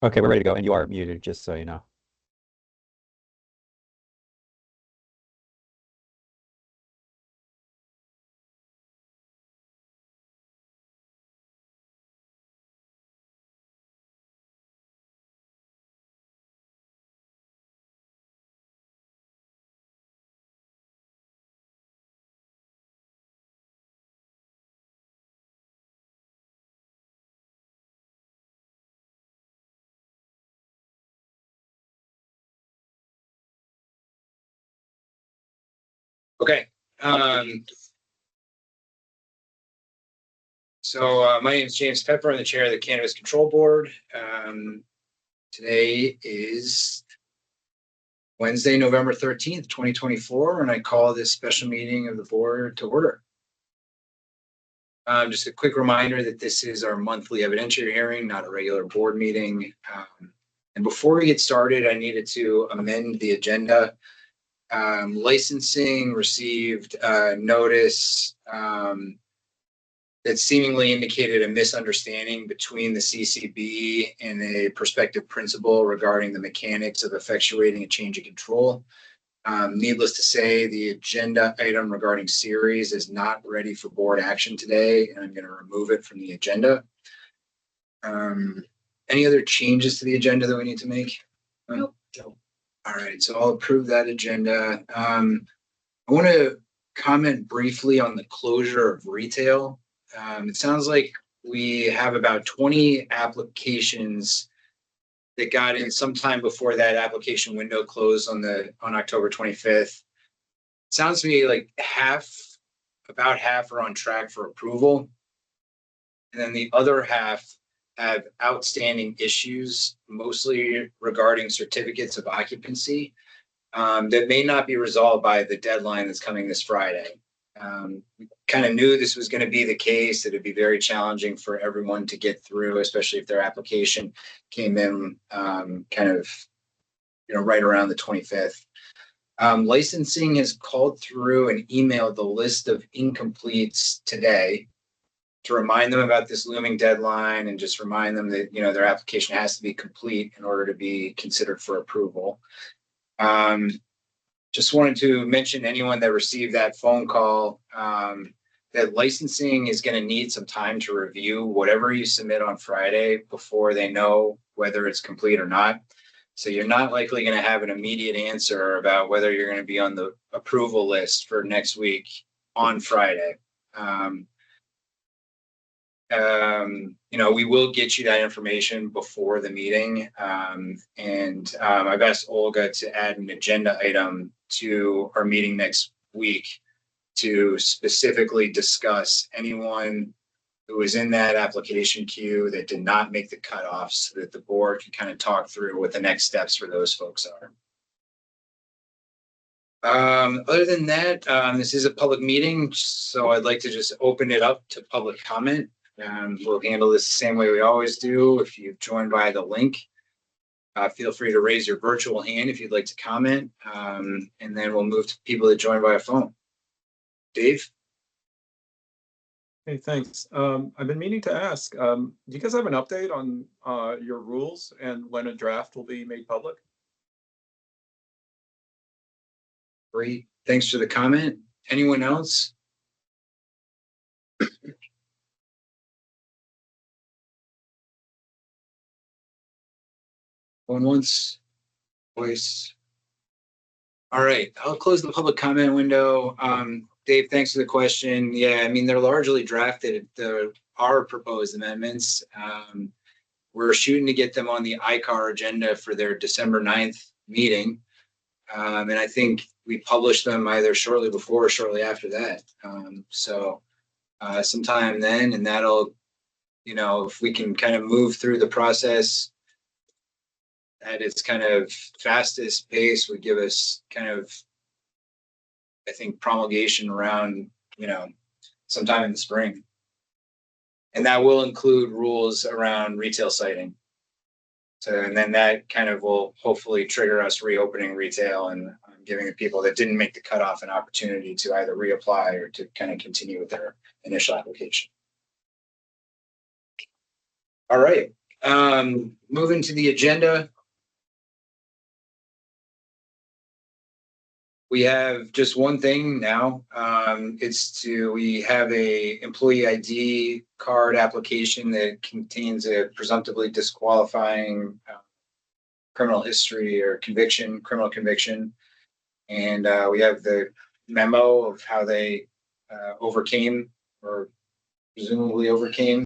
Okay, we're ready to go, and you are muted, just so you know. Okay. My name is James Pepper. I'm the chair of the Cannabis Control Board. Today is Wednesday, November 13th, 2024, and I call this special meeting of the board to order. Just a quick reminder that this is our monthly evidentiary hearing, not a regular board meeting. And before we get started, I needed to amend the agenda. Licensing received notice that seemingly indicated a misunderstanding between the CCB and a prospective principal regarding the mechanics of effectuating a change of control. Needless to say, the agenda item regarding series is not ready for board action today, and I'm going to remove it from the agenda. Any other changes to the agenda that we need to make? Nope. All right, so I'll approve that agenda. I want to comment briefly on the closure of retail. It sounds like we have about 20 applications that got in sometime before that application window closed on October 25th. Sounds to me like about half are on track for approval. And then the other half have outstanding issues, mostly regarding certificates of occupancy, that may not be resolved by the deadline that's coming this Friday. We kind of knew this was going to be the case, that it'd be very challenging for everyone to get through, especially if their application came in right around the 25th. Licensing has called through and emailed the list of incompletes today to remind them about this looming deadline and just remind them that their application has to be complete in order to be considered for approval. Just wanted to mention anyone that received that phone call, that licensing is going to need some time to review whatever you submit on Friday before they know whether it's complete or not. So you're not likely going to have an immediate answer about whether you're going to be on the approval list for next week on Friday. We will get you that information before the meeting. And I've asked Olga to add an agenda item to our meeting next week to specifically discuss anyone who was in that application queue that did not make the cutoff, so that the board can kind of talk through what the next steps for those folks are. Other than that, this is a public meeting, so I'd like to just open it up to public comment. We'll handle this the same way we always do. If you've joined via the link, feel free to raise your virtual hand if you'd like to comment, and then we'll move to people that join via phone. Dave? Hey, thanks. I've been meaning to ask, do you guys have an update on your rules and when a draft will be made public? Great. Thanks for the comment. Anyone else? Going once, twice. All right, I'll close the public comment window. Dave, thanks for the question. Yeah, I mean, they're largely drafted, our proposed amendments. We're shooting to get them on the ICAR agenda for their December 9th meeting. And I think we publish them either shortly before or shortly after that. Sometime then, and that'll, if we can kind of move through the process at its kind of fastest pace, would give us kind of, I think, promulgation around, sometime in the spring. And that will include rules around retail siting. So, and then that kind of will hopefully trigger us reopening retail and giving the people that didn't make the cutoff an opportunity to either reapply or to kind of continue with their initial application. All right. Moving to the agenda. We have just one thing now. We have a employee ID card application that contains a presumptively disqualifying criminal history or criminal conviction. And we have the memo of how they overcame or presumably overcame.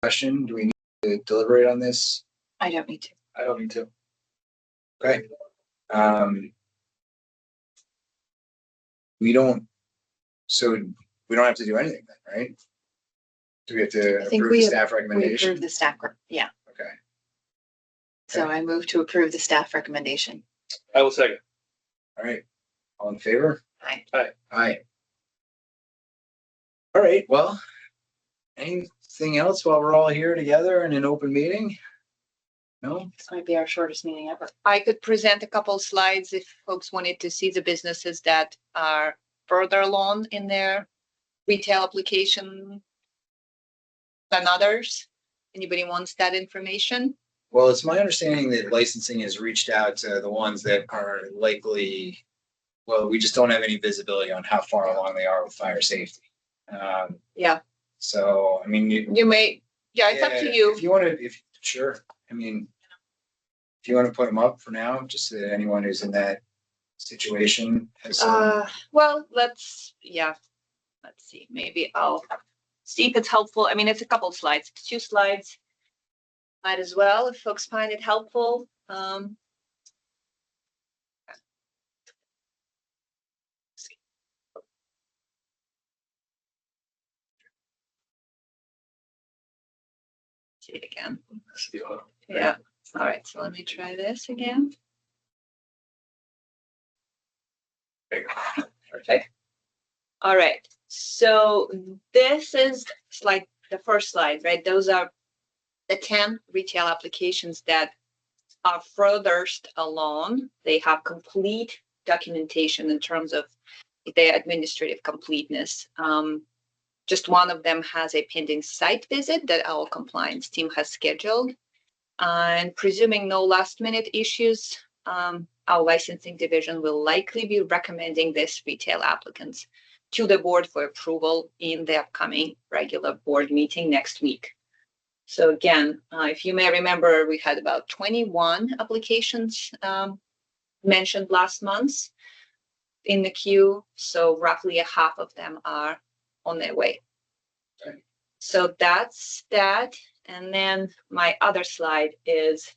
Question, do we need to deliberate on this? I don't need to. I don't need to. Okay. We don't have to do anything then, right? Do we have to I think approve the staff we recommendation? approve the staff, yeah. Okay. So I move to approve the staff recommendation. I will second. All right. All in favor? Aye. Aye. All right, well, anything else while we're all here together in an open meeting? No? This might be our shortest meeting ever. I could present a couple slides if folks wanted to see the businesses that are further along in their retail application than others. Anybody wants that information? Well, it's my understanding that licensing has reached out to the ones that are likely, well, we just don't have any visibility on how far along they are with fire safety. Yeah, So, I mean, you may, yeah, it's up to you. If you want to, sure. I mean, if you want to put them up for now, just so that anyone who's in that situation has some. Well, let's see, maybe I'll see if it's helpful. I mean, it's a couple slides, 2 slides. Might as well, if folks find it helpful. See it again. Yeah, all right, so let me try this again. Perfect. All right, so this is like the first slide, right? Those are the 10 retail applications that are furthest along. They have complete documentation in terms of their administrative completeness. Just one of them has a pending site visit that our compliance team has scheduled. And presuming no last minute issues, our licensing division will likely be recommending this retail applicants to the board for approval in the upcoming regular board meeting next week. So again, if you may remember, we had about 21 applications mentioned last month in the queue. So roughly a half of them are on their way. Okay. So that's that. And then my other slide is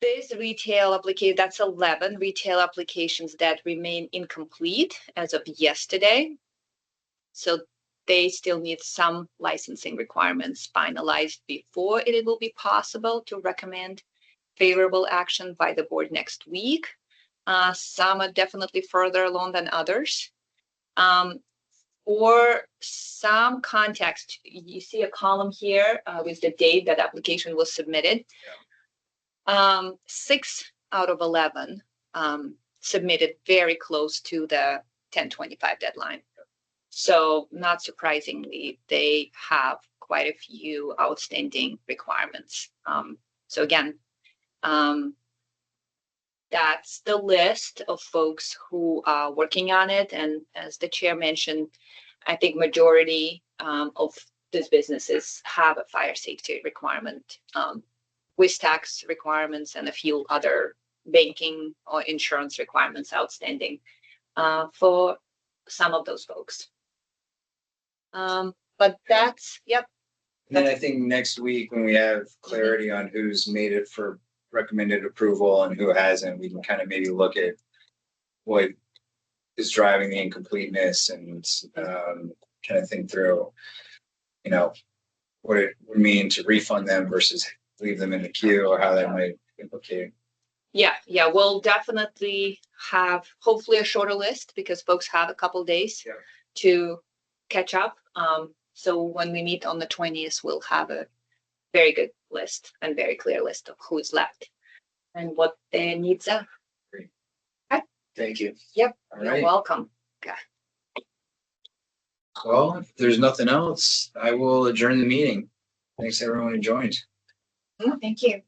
this retail application, that's 11 retail applications that remain incomplete as of yesterday. So they still need some licensing requirements finalized before it will be possible to recommend favorable action by the board next week. Some are definitely further along than others. For some context, you see a column here with the date that application was submitted. 6 out of 11 submitted very close to the 10/25 deadline. So not surprisingly, they have quite a few outstanding requirements. So again, that's the list of folks who are working on it. And as the chair mentioned, I think majority of these businesses have a fire safety requirement with tax requirements and a few other banking or insurance requirements outstanding for some of those folks. But that's, yep. And then I think next week when we have clarity on who's made it for recommended approval and who hasn't, we can kind of maybe look at what is driving the incompleteness and kind of think through, what it would mean to refund them versus leave them in the queue or how that might implicate. Yeah, we'll definitely have hopefully a shorter list because folks have a couple days to catch up. So when we meet on the 20th, we'll have a very good list and very clear list of who's left and what their needs are. Great. Okay. Thank you. Yep, All you're right. welcome. Okay. Well, if there's nothing else, I will adjourn the meeting. Thanks everyone who joined. Thank you.